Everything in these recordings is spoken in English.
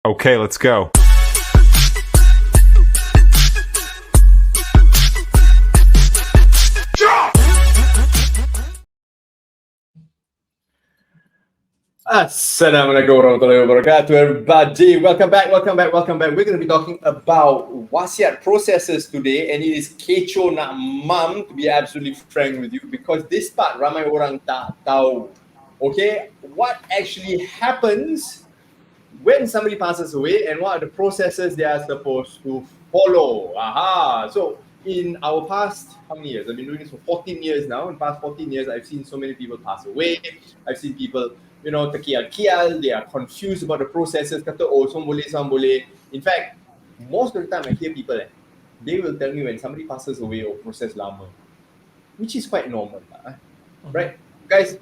Okay, let's go. Assalamualaikum warahmatullahi wabarakatuh, everybody. Welcome back. We're going to be talking about wasiat processes today, and it is kecoh nak mam, to be absolutely frank with you, because this part ramai orang tak tahu. Okay, what actually happens when somebody passes away, and what are the processes they are supposed to follow? So in our past, how many years? I've been doing this for 14 years now. In the past 14 years, I've seen so many people pass away. I've seen people, terkial-kial, they are confused about the processes, kata, oh, some boleh. In fact, most of the time I hear people, they will tell me when somebody passes away or process lama, which is quite normal, right? Guys,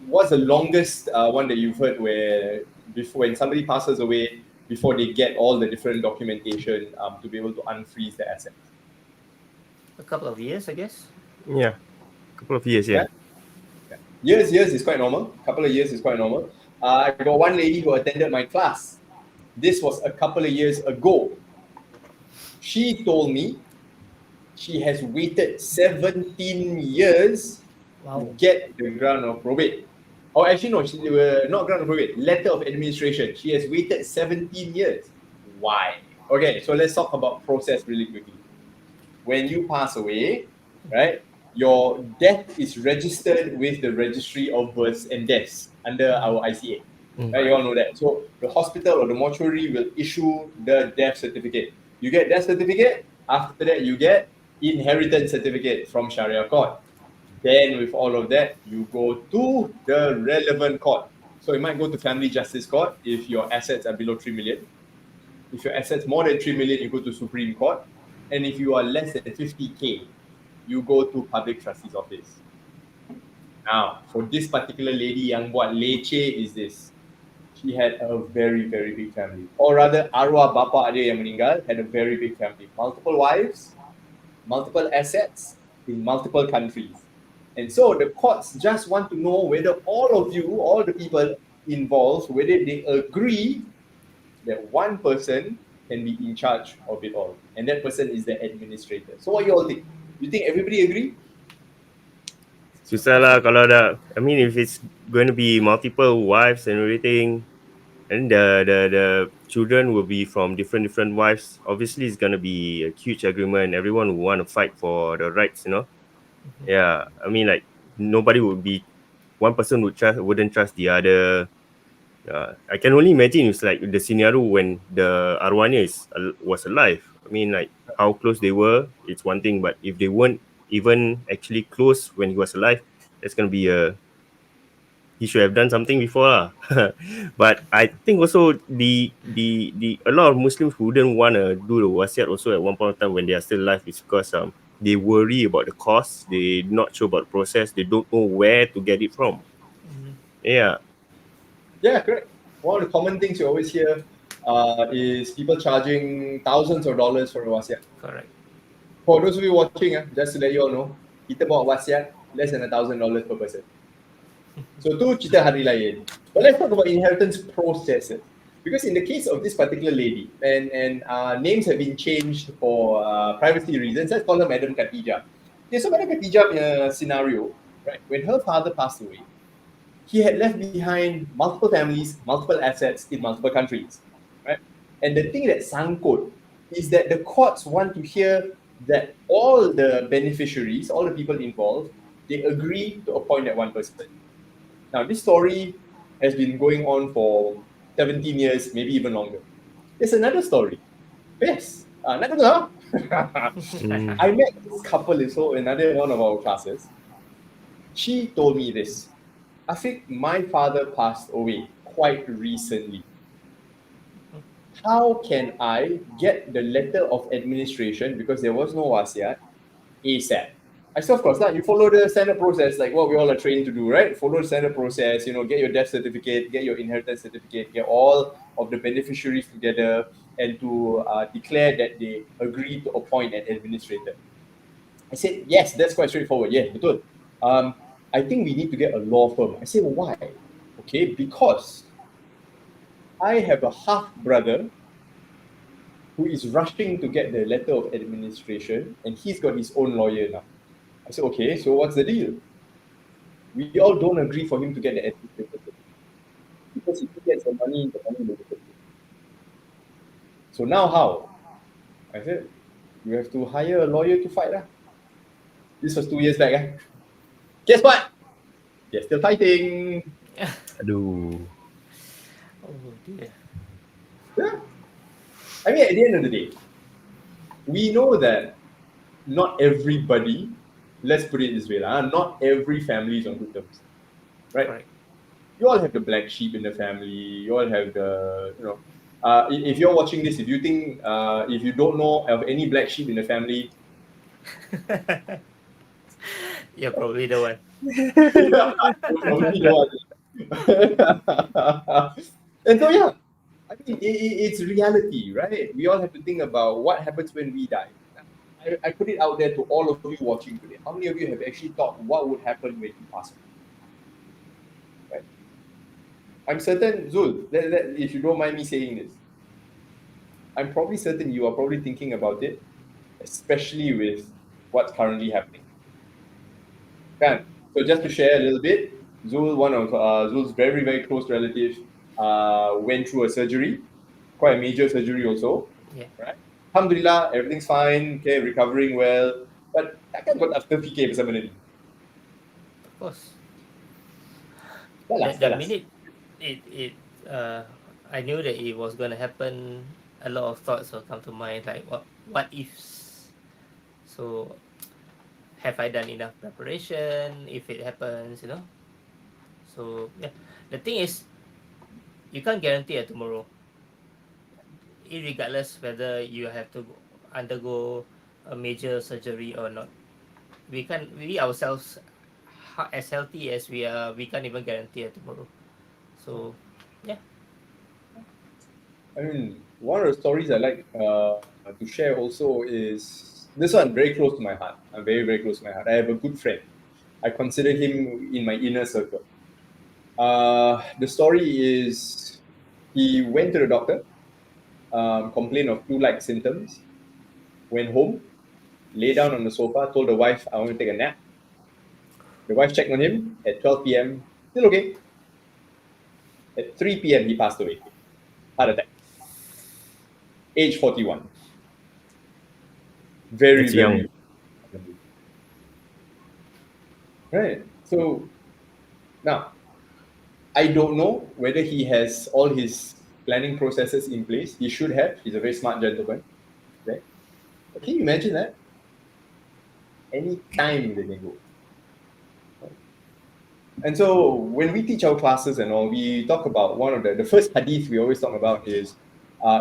what's the longest one that you've heard where before when somebody passes away, before they get all the different documentation to be able to unfreeze the assets? A couple of years, I guess. Yeah, a couple of years, yeah. Years is quite normal. Couple of years is quite normal. I got one lady who attended my class. This was a couple of years ago. She told me she has waited 17 years to get the grant of probate. Oh, actually, no, she not grant of probate, letter of administration. She has waited 17 years. Why? Okay, so let's talk about process really quickly. When you pass away, right, your death is registered with the Registry of Births and Deaths under our ICA. Right, you all know that. So the hospital or the mortuary will issue the death certificate. You get death certificate, after that you get inheritance certificate from Sharia court. Then with all of that, you go to the relevant court. So you might go to Family Justice Court if your assets are below 3 million. If your assets more than 3 million, you go to Supreme Court. And if you are less than 50K, you go to Public Trustee's Office. Now, for this particular lady yang buat leceh is this. She had a very, very big family. Or rather, arwah bapa dia yang meninggal had a very big family. Multiple wives, multiple assets in multiple countries. And so the courts just want to know whether all of you, all the people involved, whether they agree that one person can be in charge of it all. And that person is the administrator. So what you all think? You think everybody agree? Susah lah kalau ada. I mean, if it's going to be multiple wives and everything, and the children will be from different wives. Obviously, it's going to be a huge agreement. Everyone will want to fight for the rights, Yeah, I mean, like nobody one person wouldn't trust the other. I can only imagine it's like the scenario when the arwahnya was alive. I mean, like how close they were, it's one thing, but if they weren't even actually close when he was alive, that's gonna be he should have done something before. But I think also the a lot of Muslims who wouldn't want to do the wasiat also at one point of time when they are still alive is because they worry about the cost, they're not sure about the process, they don't know where to get it from. Yeah, correct. One of the common things you always hear is people charging thousands of dollars for a wasiat. Correct. For those of you watching, just to let you all know, kita buat wasiat less than $1,000 per person. So tu cerita hari lain. But let's talk about inheritance processes. Because in the case of this particular lady, and names have been changed for privacy reasons, let's call her Madam Khatijah. Okay, so Madam Khatijah scenario, right? When her father passed away, he had left behind multiple families, multiple assets in multiple countries, right? And the thing that sangkut is that the courts want to hear that all the beneficiaries, all the people involved, they agree to appoint that one person. Now, this story has been going on for 17 years, maybe even longer. There's another story. Yes. I met this couple in another one of our classes. She told me this. Afiq, my father passed away quite recently. How can I get the letter of administration, because there was no wasiat, ASAP? I said, of course, you follow the standard process, like what we all are trained to do, right? Follow the standard process, get your death certificate, get your inheritance certificate, get all of the beneficiaries together, and to declare that they agree to appoint an administrator. I said, yes, that's quite straightforward. Yeah, betul. I think we need to get a law firm. I said, why? Okay, because I have a half brother who is rushing to get the letter of administration, and he's got his own lawyer now. I said, okay, so what's the deal? We all don't agree for him to get the administration because if he gets the money will be taken. So now how? I said, you have to hire a lawyer to fight. This was 2 years back. Guess what? They're still fighting. Aduh. Oh dear. Yeah. I mean, at the end of the day, we know that not everybody, let's put it this way, not every family is on good terms. Right? Right. You all have the black sheep in the family. You all have the, if you're watching this, if you think, if you don't know of any black sheep in the family, You're probably the one. you probably know. And so, yeah, I mean, it's reality, right? We all have to think about what happens when we die. I put it out there to all of you watching today. How many of you have actually thought what would happen when you pass away? Right? I'm certain, Zul, if you don't mind me saying this, I'm probably certain you are probably thinking about it, especially with what's currently happening. Kan? So just to share a little bit, Zul, one of Zul's very, very close relatives, went through a surgery, quite a major surgery also. Yeah. Right? Alhamdulillah, everything's fine, okay, recovering well. But takkan kau tak terfikir pasal benda ni? Of course. Dah The lah. minute I knew that it was going to happen, a lot of thoughts will come to mind, like what ifs. So have I done enough preparation if it happens, So yeah, the thing is, you can't guarantee a tomorrow, irregardless whether you have to undergo a major surgery or not. We ourselves, as healthy as we are, we can't even guarantee a tomorrow. So yeah. I mean, one of the stories I like to share also is this one very close to my heart. I'm very, very close to my heart. I have a good friend. I consider him in my inner circle. The story is he went to the doctor, complained of flu-like symptoms, went home, lay down on the sofa, told the wife, I want to take a nap. The wife checked on him at 12 p.m., still okay. At 3 p.m., he passed away. Heart attack. Age 41. Very, That's very young. Right. So now, I don't know whether he has all his planning processes in place. He should have. He's a very smart gentleman. Right? But can you imagine that? Any time they can go. And so when we teach our classes and all, we talk about one of the first hadith we always talk about is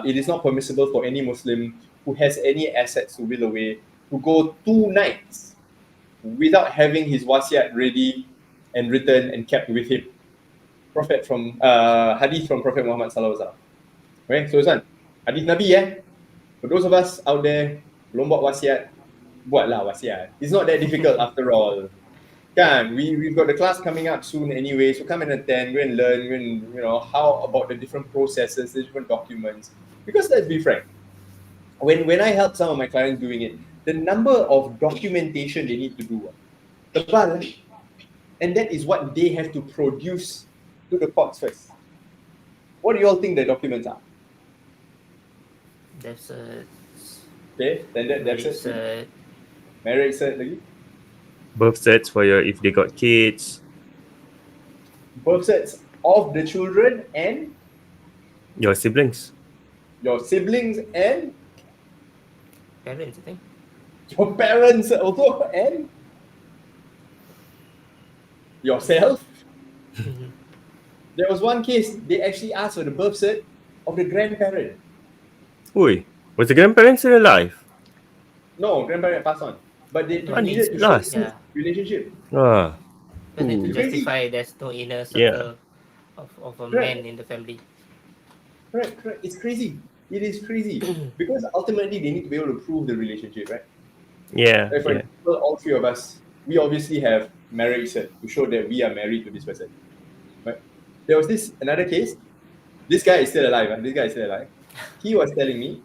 it is not permissible for any Muslim who has any assets to will away to go 2 nights without having his wasiat ready and written and kept with him. Hadith from Prophet Muhammad sallallahu alaihi wasallam. Okay, so this one, hadith Nabi For those of us out there, belum buat wasiat, buatlah wasiat. It's not that difficult after all. Kan, we've got the class coming up soon anyway, so come and attend, go and learn, how about the different processes, the different documents. Because let's be frank, when I help some of my clients doing it, the number of documentation they need to do, tebal, and that is what they have to produce to the courts first. What do you all think the documents are? That's Okay, then that's it's it. Marriage cert lagi. Birth certs for if they got kids. Birth certs of the children and Your siblings. your siblings and parents, I think. your parents also and yourself. There was one case, they actually asked for the birth cert of the grandparent. Oi, was the grandparents still alive? No, grandparent passed on. But they No, needed to last. show Yeah. relationship. Ah, Because need to Ooh. Crazy. justify there's no inner Yeah. circle of a Right. man in the family. Correct. It's crazy. It is crazy. Because ultimately they need to be able to prove the relationship, right? yeah, Like for yeah. example, all three of us, we obviously have marriage cert to show that we are married to this person. Right? There was another case. This guy is still alive. This guy is still alive. He was telling me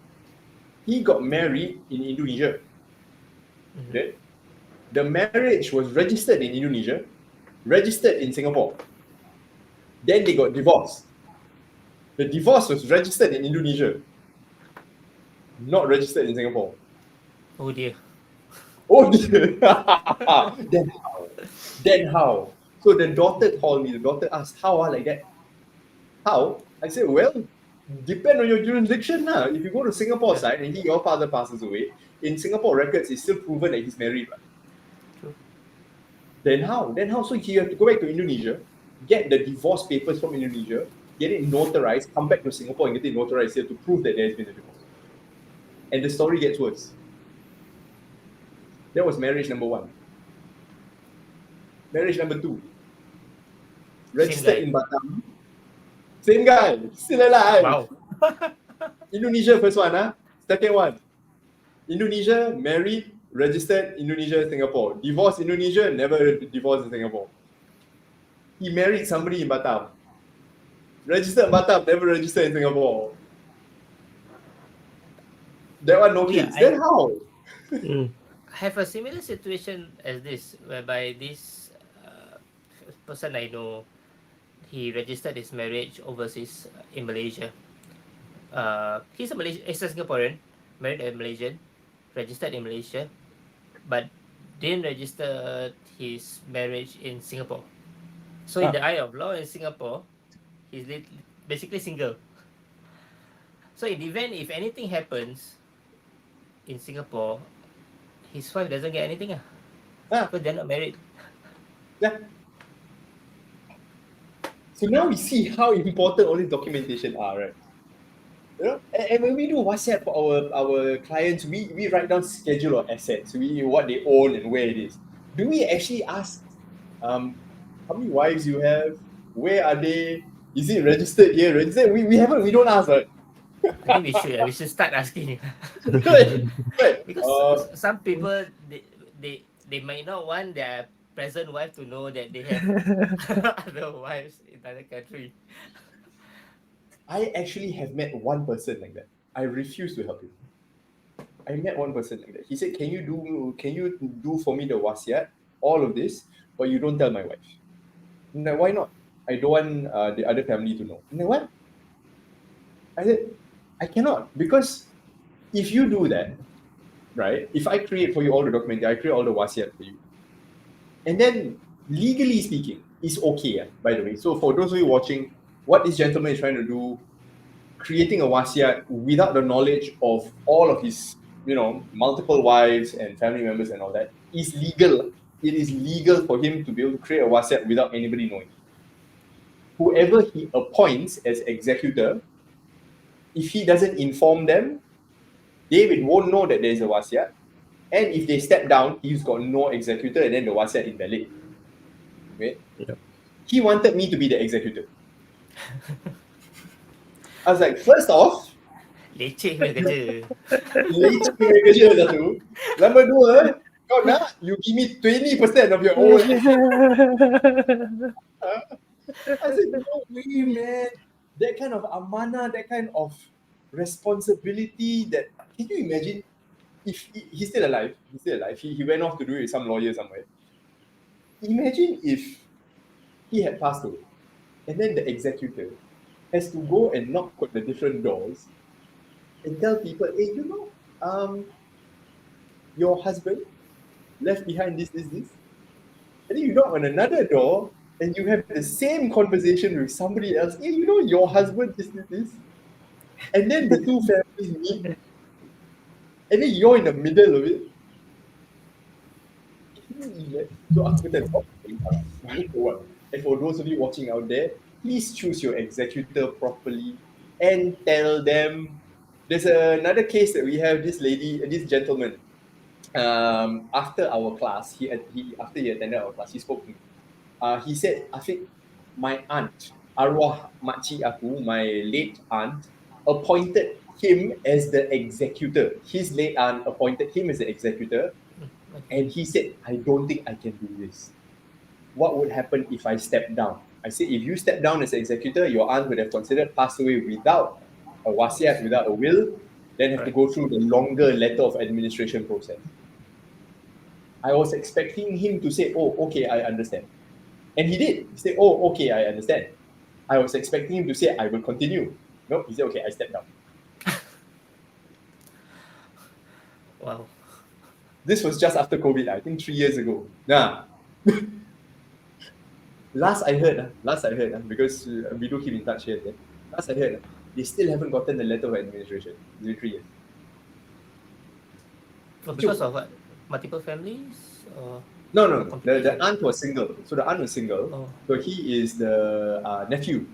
he got married in Indonesia. Okay? The marriage was registered in Indonesia, registered in Singapore. Then they got divorced. The divorce was registered in Indonesia, not registered in Singapore. Oh dear. Oh dear. Then how? So the daughter called me. The daughter asked, how like that? How? I said, well, depend on your jurisdiction. If you go to Singapore side and your father passes away, in Singapore records, it's still proven that he's married. Right? True. Then how? So he have to go back to Indonesia, get the divorce papers from Indonesia, get it notarized, come back to Singapore and get it notarized here to prove that there has been a divorce. And the story gets worse. That was marriage number 1. Marriage number 2. Registered in Batam. Same guy, still alive. Wow. Indonesia first one, Second one. Indonesia, married, registered Indonesia, Singapore. Divorced Indonesia, never divorced in Singapore. He married somebody in Batam. Registered in Batam, never registered in Singapore. That one no kids. Then how? Mm. I have a similar situation as this, whereby this person I know, he registered his marriage overseas in Malaysia. He's a Singaporean, married a Malaysian, registered in Malaysia, but didn't register his marriage in Singapore. So in the eye of law in Singapore, he's basically single. So in the event if anything happens in Singapore, his wife doesn't get anything because they're not married. Yeah. So now we see how important all these documentation are, right? You know, and when we do WhatsApp for our clients, we write down schedule of assets, what they own and where it is. Do we actually ask how many wives you have? Where are they? Is it registered here? Registered? We don't ask, right? I think we should start asking. Right. Because some people they might not want their present wife to know that they have other wives in other country. I actually have met one person like that. I refuse to help him. I met one person like that. He said, "Can you do for me the wasiat, all of this, but you don't tell my wife?" I'm like, why not? I don't want the other family to know. I'm like, what? I said, I cannot, because if you do that, right? If I create for you all the document, I create all the wasiat for you, and then legally speaking, it's okay. By the way, so for those of you watching, what this gentleman is trying to do, creating a wasiat without the knowledge of all of his, multiple wives and family members and all that, is legal. It is legal for him to be able to create a wasiat without anybody knowing. Whoever he appoints as executor, if he doesn't inform them, David won't know that there is a wasiat. And if they step down, he's got no executor, and then the wasiat invalid. Okay? Yep. He wanted me to be the executor. I was like, first off, Leceh punya kerja. leceh punya kerja satu. Number 2, kau nak, you give me 20% of your own. I said, no way, man. That kind of amanah, that kind of responsibility, that, can you imagine if he's still alive? He went off to do it with some lawyer somewhere. Imagine if he had passed away, and then the executor has to go and knock on the different doors and tell people, hey, your husband left behind this. And then you knock on another door and you have the same conversation with somebody else. Hey, your husband is this. And then the two families meet. And then you're in the middle of it. So after that, and for those of you watching out there, please choose your executor properly and tell them. There's another case that we have. This gentleman, after our class, after he attended our class, he spoke to me. He said, Afiq, my aunt, arwah makcik aku, my late aunt, appointed him as the executor. His late aunt appointed him as the executor, and he said, I don't think I can do this. What would happen if I step down? I said, if you step down as executor, your aunt would have considered passed away without a wasiat, without a will, then have to go through the longer letter of administration process. I was expecting him to say, oh, okay, I understand. And he did. He said, oh, okay, I understand. I was expecting him to say, I will continue. No, he said, okay, I step down. Wow. This was just after COVID, I think 3 years ago. Nah. Last I heard, because we do keep in touch here. Last I heard, they still haven't gotten the letter of administration. It's been 3 years. Because of what? Multiple families? Or No. The aunt was single. So the aunt was single. Oh. So he is the nephew.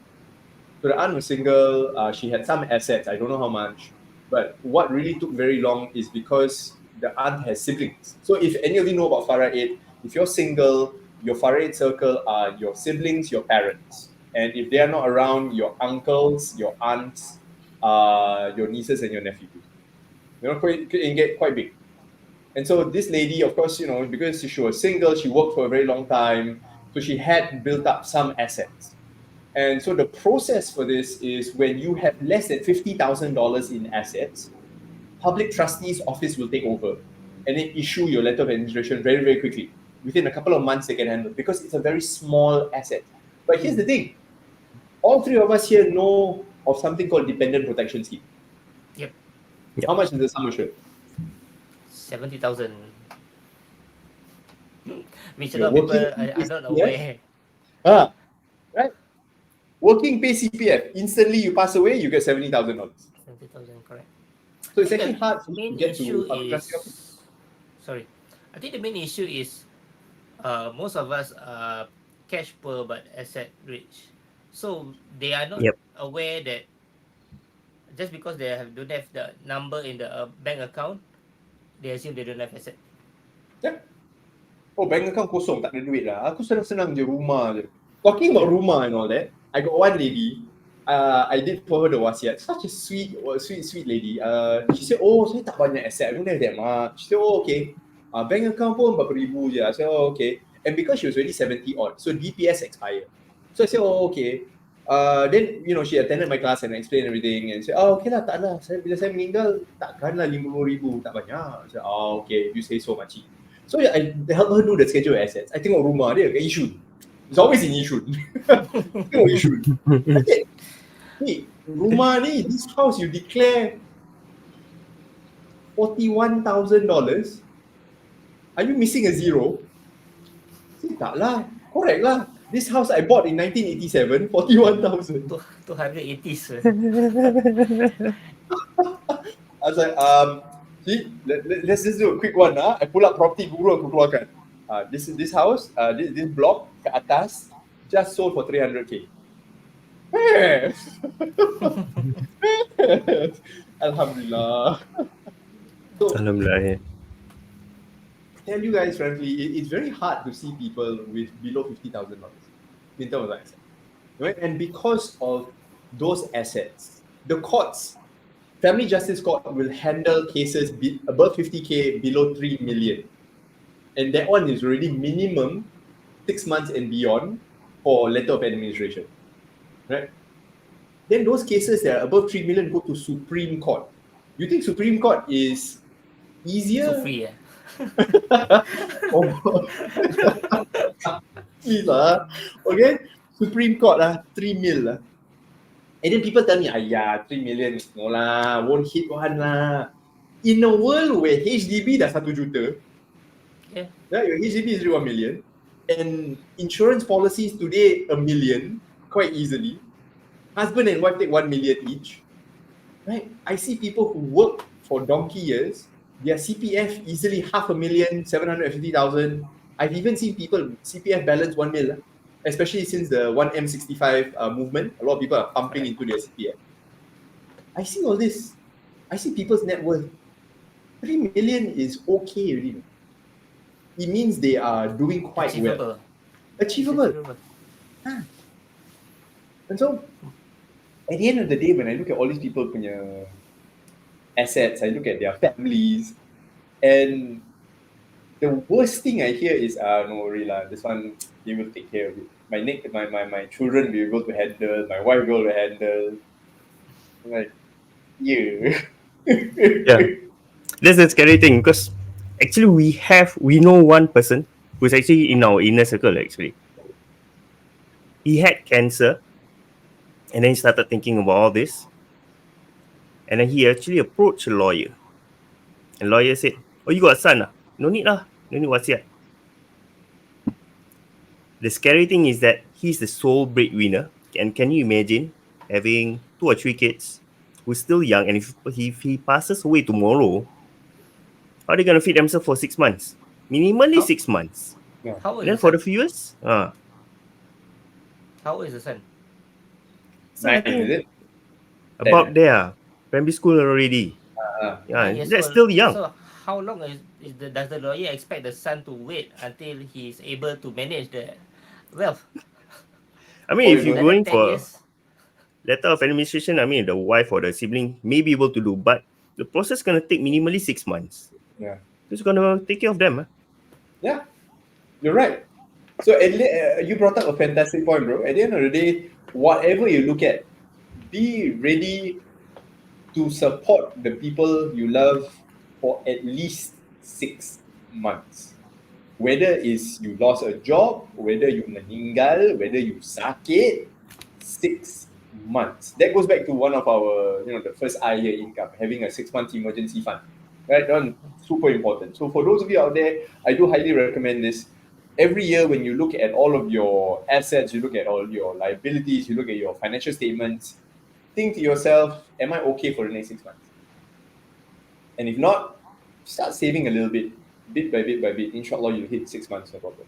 So the aunt was single. She had some assets. I don't know how much. But what really took very long is because the aunt has siblings. So if any of you know about Faraid, if you're single, your Faraid circle are your siblings, your parents. And if they are not around, your uncles, your aunts, your nieces and your nephews. It can get quite big. And so this lady, of course, because she was single, she worked for a very long time. So she had built up some assets. And so the process for this is when you have less than $50,000 in assets, public trustee's office will take over and then issue your letter of administration very, very quickly. Within a couple of months, they can handle it because it's a very small asset. But here's the thing. All three of us here know of something called dependent protection scheme. Yep. How much is the sum assured? 70,000. Which a You're lot of people working are not CPF? aware. Right? Working pay CPF. Instantly you pass away, you get $70,000. 70,000, correct. So it's I think actually the hard to main get issue to public trustee office. is, sorry, I think the main issue is most of us are cash poor but asset rich. So they are not Yep. aware that just because they don't have the number in the bank account, they assume they don't have asset. Yeah. Oh, bank account kosong, tak ada duit lah. Aku senang-senang je rumah je. Talking about rumah and all that, I got one lady, I did for her the wasiat. Such a sweet lady. She said, oh, saya tak banyak asset. I don't have that much. She said, oh, okay. Bank account pun 40,000 je. I said, oh, okay. And because she was already 70 odd, so DPS expired. So I said, oh, okay. Then, she attended my class and I explained everything and said, oh, okay lah, tak lah. Bila saya meninggal, takkanlah 50,000, tak banyak. I said, oh, okay, you say so much. So I help her do the schedule of assets. I tengok rumah dia kat Yishun. It's always in Yishun. Tengok Yishun. I said, hey, rumah ni, this house you declare $41,000. Are you missing a zero? I said, tak lah. Correct lah. This house I bought in 1987, 41,000. 280 sir. I was like, see, let's just do a quick one. I pull up property guru, aku keluarkan. This house, this block ke atas, just sold for 300K. Alhamdulillah. So, Alhamdulillah. Yeah. tell you guys frankly, it's very hard to see people with below $50,000 in terms of assets. Right? And because of those assets, the courts, Family Justice Court will handle cases above 50K, below 3 million. And that one is already minimum 6 months and beyond for letter of administration. Right? Then those cases that are above 3 million go to Supreme Court. You think Supreme Court is easier? So free, yeah. Please lah. Okay? Supreme Court 3 mil. And then people tell me, 3 million, no lah, won't hit one lah. In a world where HDB dah 1 juta, Yeah. your HDB is 1 million, and insurance policies today 1 million, quite easily. Husband and wife take 1 million each. Right? I see people who work for donkey years, their CPF easily 500,000, 750,000. I've even seen people CPF balance 1 mil, especially since the 1M65 movement. A lot of people are pumping into their CPF. I see all this. I see people's net worth. 3 million is okay already. It means they are doing quite well. Achievable. And so, at the end of the day, when I look at all these people punya assets, I look at their families, and The worst thing I hear is, no worry lah, this one, they will take care of it. My children will be able to handle, my wife will handle. I'm like, yeah. Yeah. That's the scary thing because actually we know one person who's actually in our inner circle actually. He had cancer and then he started thinking about all this. And then he actually approached a lawyer. And lawyer said, "Oh, you got a son? No need lah. No need wasiat." The scary thing is that he's the sole breadwinner. And can you imagine having 2 or 3 kids who's still young, and if he passes away tomorrow, how are they gonna feed themselves for 6 months? Minimally How- 6 months. How old And then is for the the son? viewers, How old is the son? so I 9, think is it? about there, primary school already. Uh, Yeah, 9 years that's old. still young. So how long does the lawyer expect the son to wait until he's able to manage the wealth? I mean, if Horrible. you're Another going 10 for years? letter of administration, I mean, the wife or the sibling may be able to do, but the process gonna take minimally 6 months. Yeah. Who's gonna take care of them? Yeah, you're right. So you brought up a fantastic point, bro. At the end of the day, whatever you look at, be ready to support the people you love for at least 6 months. Whether is you lost a job, whether you meninggal, whether you sakit, 6 months. That goes back to one of our, the first year income, having a 6 month emergency fund. Right? Super important. So for those of you out there, I do highly recommend this. Every year when you look at all of your assets, you look at all your liabilities, you look at your financial statements, think to yourself, am I okay for the next 6 months? And if not, start saving a little bit by bit. Inshallah, you'll hit 6 months, no problem.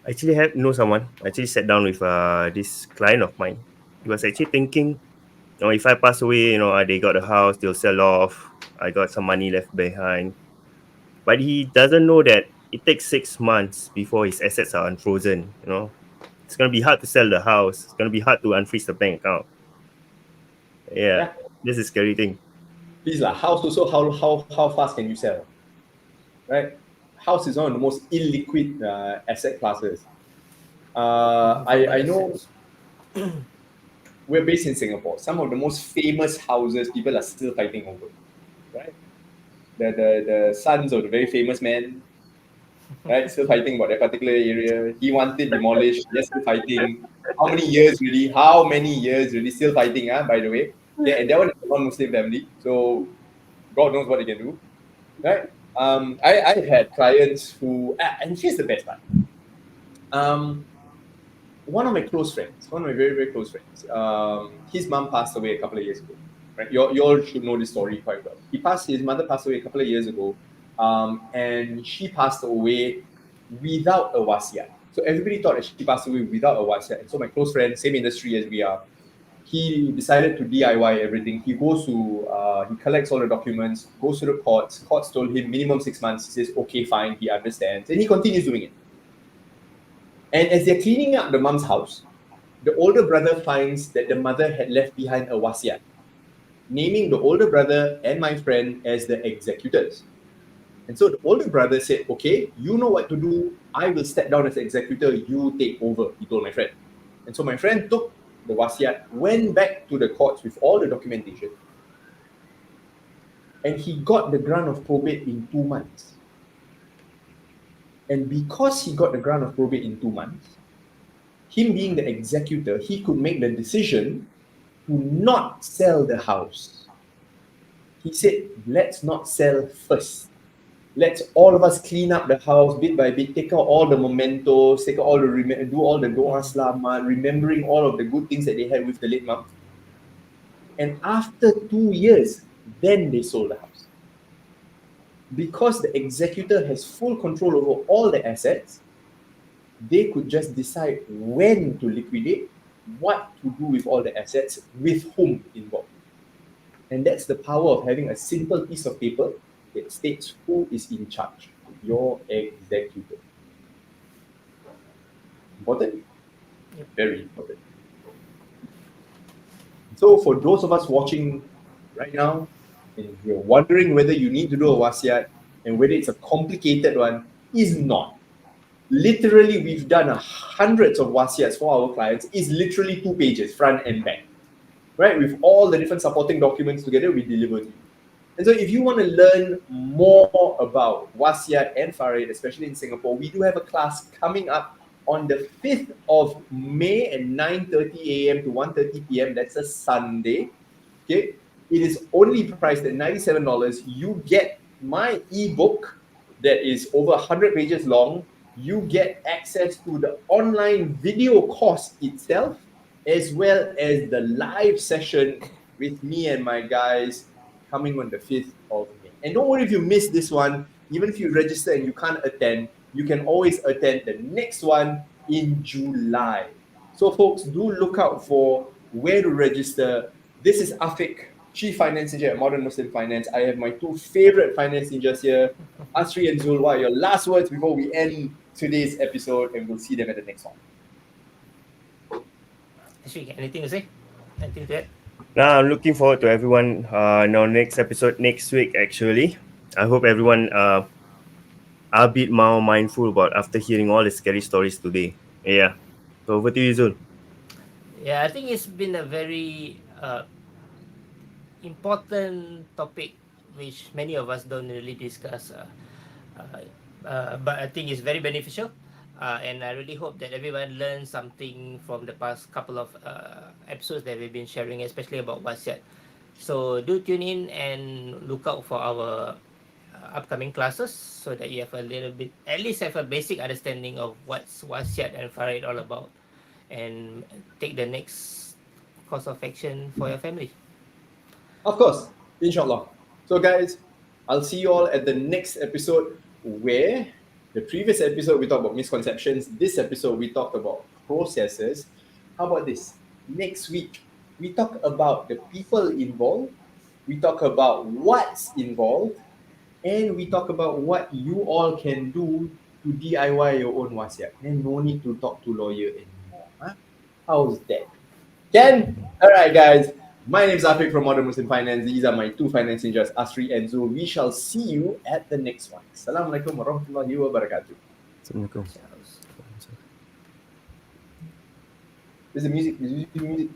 I actually know someone. I actually sat down with this client of mine. He was actually thinking, if I pass away, they got a house, they'll sell off. I got some money left behind. But he doesn't know that it takes 6 months before his assets are unfrozen. It's gonna be hard to sell the house. It's gonna be hard to unfreeze the bank account. Yeah, this is a scary thing. Please lah, house also, how fast can you sell? Right? House is one of the most illiquid asset classes. I know we're based in Singapore. Some of the most famous houses people are still fighting over. Right? The sons of the very famous man, right? Still fighting about that particular area. He wanted demolished. They're still fighting. How many years really? How many years really? Still fighting, by the way. Yeah, and that one is a non-Muslim family. So God knows what they can do. Right? I've had clients who, and here's the best part. One of my close friends, one of my very, very close friends, his mom passed away a couple of years ago. Right? You all should know this story quite well. His mother passed away a couple of years ago, and she passed away without a wasiat. So everybody thought that she passed away without a wasiat. And so my close friend, same industry as we are, he decided to DIY everything. He goes to, he collects all the documents, goes to the courts. Courts told him minimum 6 months. He says, okay, fine, he understands. And he continues doing it. And as they're cleaning up the mom's house, the older brother finds that the mother had left behind a wasiat, naming the older brother and my friend as the executors. And so the older brother said, okay, you know what to do. I will step down as executor. You take over, he told my friend. And so my friend took the wasiat, went back to the courts with all the documentation, and he got the grant of probate in 2 months. And because he got the grant of probate in 2 months, him being the executor, he could make the decision to not sell the house. He said, let's not sell first. Let's all of us clean up the house bit by bit, take out all the mementos, take out all the do all the doa selamat, remembering all of the good things that they had with the late mom. And after 2 years, then they sold the house. Because the executor has full control over all the assets, they could just decide when to liquidate, what to do with all the assets, with whom involved. And that's the power of having a simple piece of paper that states who is in charge, your executor. Important? Yep. Very important. So for those of us watching right now, and you're wondering whether you need to do a wasiat, and whether it's a complicated one is not. Literally, we've done hundreds of wasiats for our clients. Is literally 2 pages, front and back, right? With all the different supporting documents together, we deliver to you. And so if you want to learn more about wasiat and faraid, especially in Singapore, we do have a class coming up on the 5th of May at 9:30 a.m. to 1:30 p.m. That's a Sunday. Okay. It is only priced at $97. You get my ebook that is over 100 pages long. You get access to the online video course itself, as well as the live session with me and my guys coming on the 5th of May. And don't worry if you miss this one, even if you register and you can't attend, you can always attend the next one in July. So folks, do look out for where to register. This is Afiq, Chief Finance Ninja at Modern Muslim Finance. I have my 2 favorite finance ninjas here, Asri and Zul. What are your last words before we end today's episode, and we'll see them at the next one? Ashik, anything to say? Anything to add? Now I'm looking forward to everyone in our next episode next week. Actually, I hope everyone are a bit more mindful about after hearing all the scary stories today. Yeah. So over to you, Zul. Yeah, I think it's been a very important topic which many of us don't really discuss. But I think it's very beneficial. And I really hope that everyone learns something from the past couple of episodes that we've been sharing, especially about wasiat. So do tune in and look out for our upcoming classes so that you have a little bit, at least have a basic understanding of what's wasiat and faraid all about, and take the next course of action for your family. Of course, inshallah. So guys, I'll see you all at the next episode, where the previous episode we talked about misconceptions. This episode we talked about processes. How about this? Next week, we talk about the people involved, we talk about what's involved, and we talk about what you all can do to DIY your own wasiat. And no need to talk to lawyer anymore. Huh? How's that? Ken? Alright guys. My name is Afiq from Modern Muslim Finance. These are my 2 finance ninjas, Asri and Zul. We shall see you at the next one. Assalamualaikum warahmatullahi wabarakatuh. Assalamualaikum. Ciao. There's the music. There's music.